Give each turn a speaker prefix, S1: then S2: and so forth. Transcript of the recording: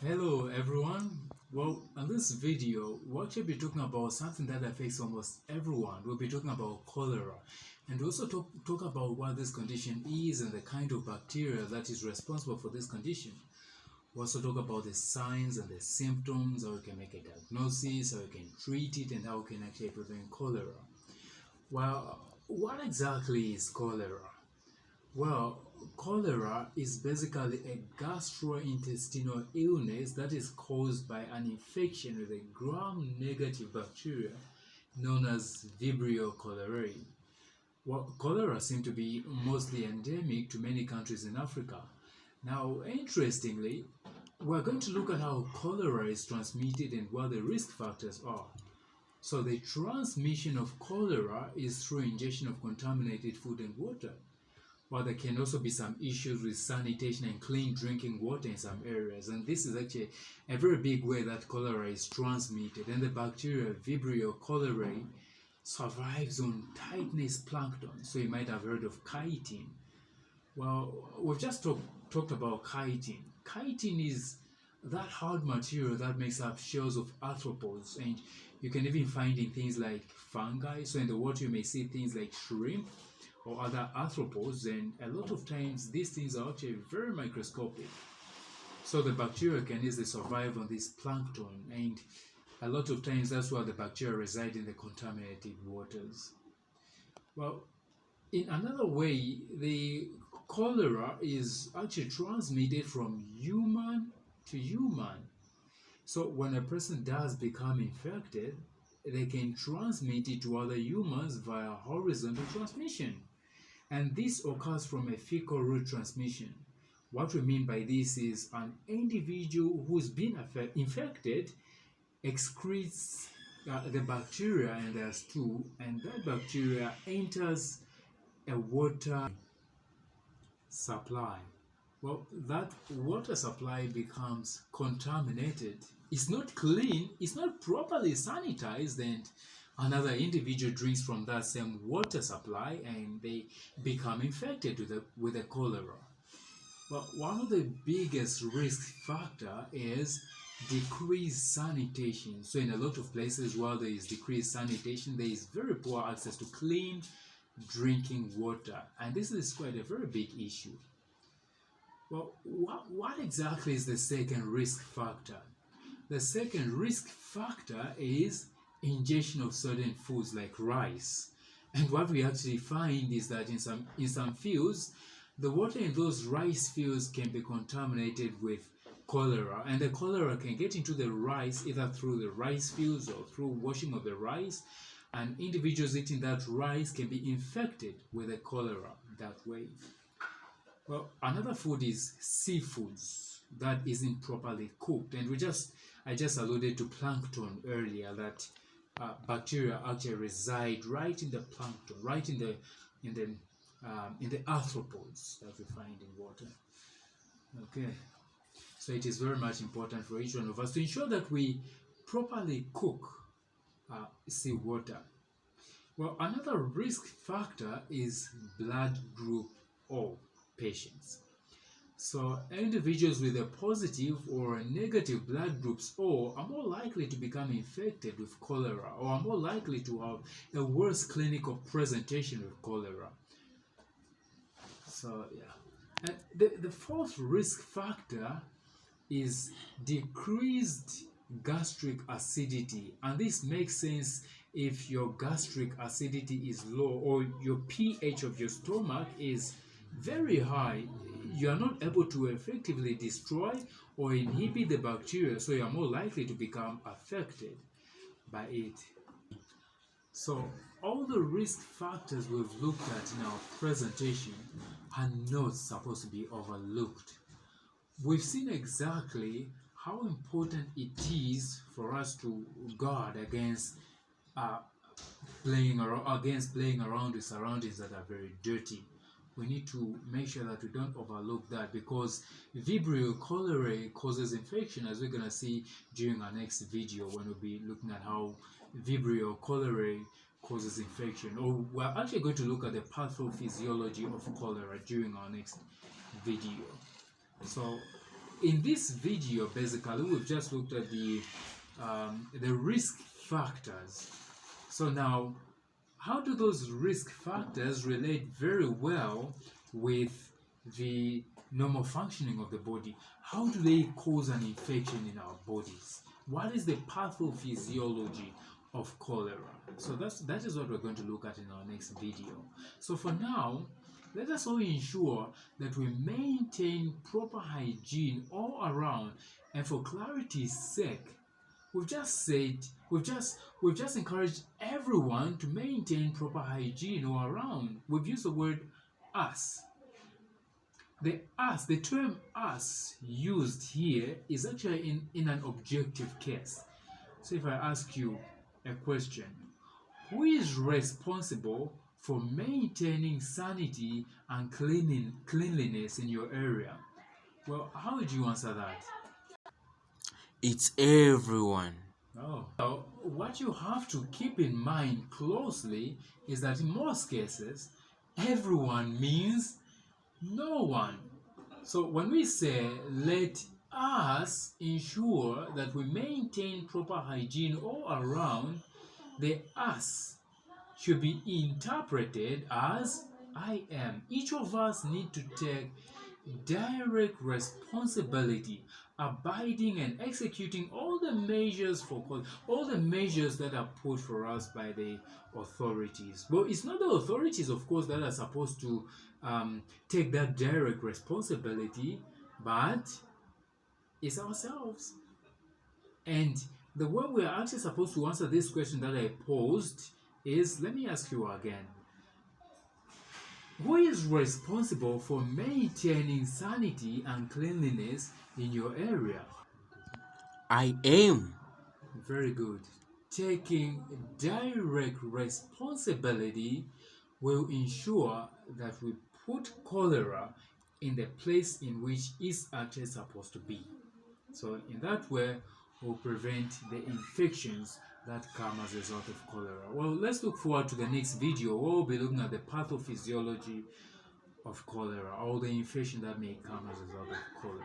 S1: Hello everyone. Well, in this video, we'll actually be talking about something that affects almost everyone. We'll be talking about cholera and also talk about what this condition is and the kind of bacteria that is responsible for this condition. We'll also talk about the signs and the symptoms, how we can make a diagnosis, how we can treat it, and how we can actually prevent cholera. Well, what exactly is cholera? Well, cholera is basically a gastrointestinal illness that is caused by an infection with a gram-negative bacteria known as Vibrio cholerae. Well, cholera seems to be mostly endemic to many countries in Africa. Now, interestingly, we're going to look at how cholera is transmitted and what the risk factors are. So, the transmission of cholera is through ingestion of contaminated food and water. While there can also be some issues with sanitation and clean drinking water in some areas, and this is actually a very big way that cholera is transmitted. And the bacteria Vibrio cholerae survives on chitinous plankton, so you might have heard of chitin. Well, we've just talked about chitin. Chitin is that hard material that makes up shells of arthropods, and you can even find in things like fungi. So in the water you may see things like shrimp or other arthropods, and a lot of times these things are actually very microscopic. So the bacteria can easily survive on this plankton, and a lot of times that's where the bacteria reside in the contaminated waters. Well, in another way, the cholera is actually transmitted from human to human. So when a person does become infected, they can transmit it to other humans via horizontal transmission. And this occurs from a fecal route transmission. What we mean by this is an individual who's been infected excretes the bacteria in their stool, and that bacteria enters a water supply. Well, that water supply becomes contaminated. It's not clean, it's not properly sanitized, and another individual drinks from that same water supply and they become infected with the cholera. Well, one of the biggest risk factor is decreased sanitation. So in a lot of places where there is decreased sanitation, there is very poor access to clean drinking water, and this is quite a very big issue. Well, what exactly is the second risk factor? The second risk factor is ingestion of certain foods like rice. And what we actually find is that in some fields, the water in those rice fields can be contaminated with cholera, and the cholera can get into the rice either through the rice fields or through washing of the rice, and individuals eating that rice can be infected with the cholera that way. Well, another food is seafoods that isn't properly cooked, and I just alluded to plankton earlier, that bacteria actually reside right in the plankton, right in the arthropods that we find in water. Okay, so it is very much important for each one of us to ensure that we properly cook seawater. Well, another risk factor is blood group O patients. So individuals with a positive or a negative blood groups O are more likely to become infected with cholera, or are more likely to have a worse clinical presentation with cholera. So yeah. And the fourth risk factor is decreased gastric acidity, and this makes sense if your gastric acidity is low or your pH of your stomach is very high. You are not able to effectively destroy or inhibit the bacteria, so you are more likely to become affected by it. So all the risk factors we've looked at in our presentation are not supposed to be overlooked. We've seen exactly how important it is for us to guard against playing around with surroundings that are very dirty. We need to make sure that we don't overlook that, because Vibrio cholerae causes infection, as we're going to see during our next video when we'll be looking at how Vibrio cholerae causes infection. Or we're actually going to look at the pathophysiology of cholera during our next video. So in this video, basically, we've just looked at the risk factors. So now, how do those risk factors relate very well with the normal functioning of the body? How do they cause an infection in our bodies? What is the pathophysiology of cholera? So that is what we're going to look at in our next video. So for now, let us all ensure that we maintain proper hygiene all around, and for clarity's sake, we've just encouraged everyone to maintain proper hygiene all around. We've used the word us. The term us used here is actually in an objective case. So if I ask you a question, who is responsible for maintaining sanity and cleanliness in your area? Well, how would you answer that?
S2: It's everyone.
S1: Oh. Now, what you have to keep in mind closely is that in most cases, everyone means no one. So when we say let us ensure that we maintain proper hygiene all around, the us should be interpreted as I am. Each of us need to take direct responsibility, abiding and executing all the measures that are put for us by the authorities. Well, it's not the authorities, of course, that are supposed to take that direct responsibility, but it's ourselves. And the way we are actually supposed to answer this question that I posed is, let me ask you again. Who is responsible for maintaining sanity and cleanliness in your area?
S2: I am.
S1: Very good. Taking direct responsibility will ensure that we put cholera in the place in which it's actually supposed to be. So in that way, we'll prevent the infections that come as a result of cholera. Well, let's look forward to the next video where we'll be looking at the pathophysiology of cholera, or the infection that may come as a result of cholera.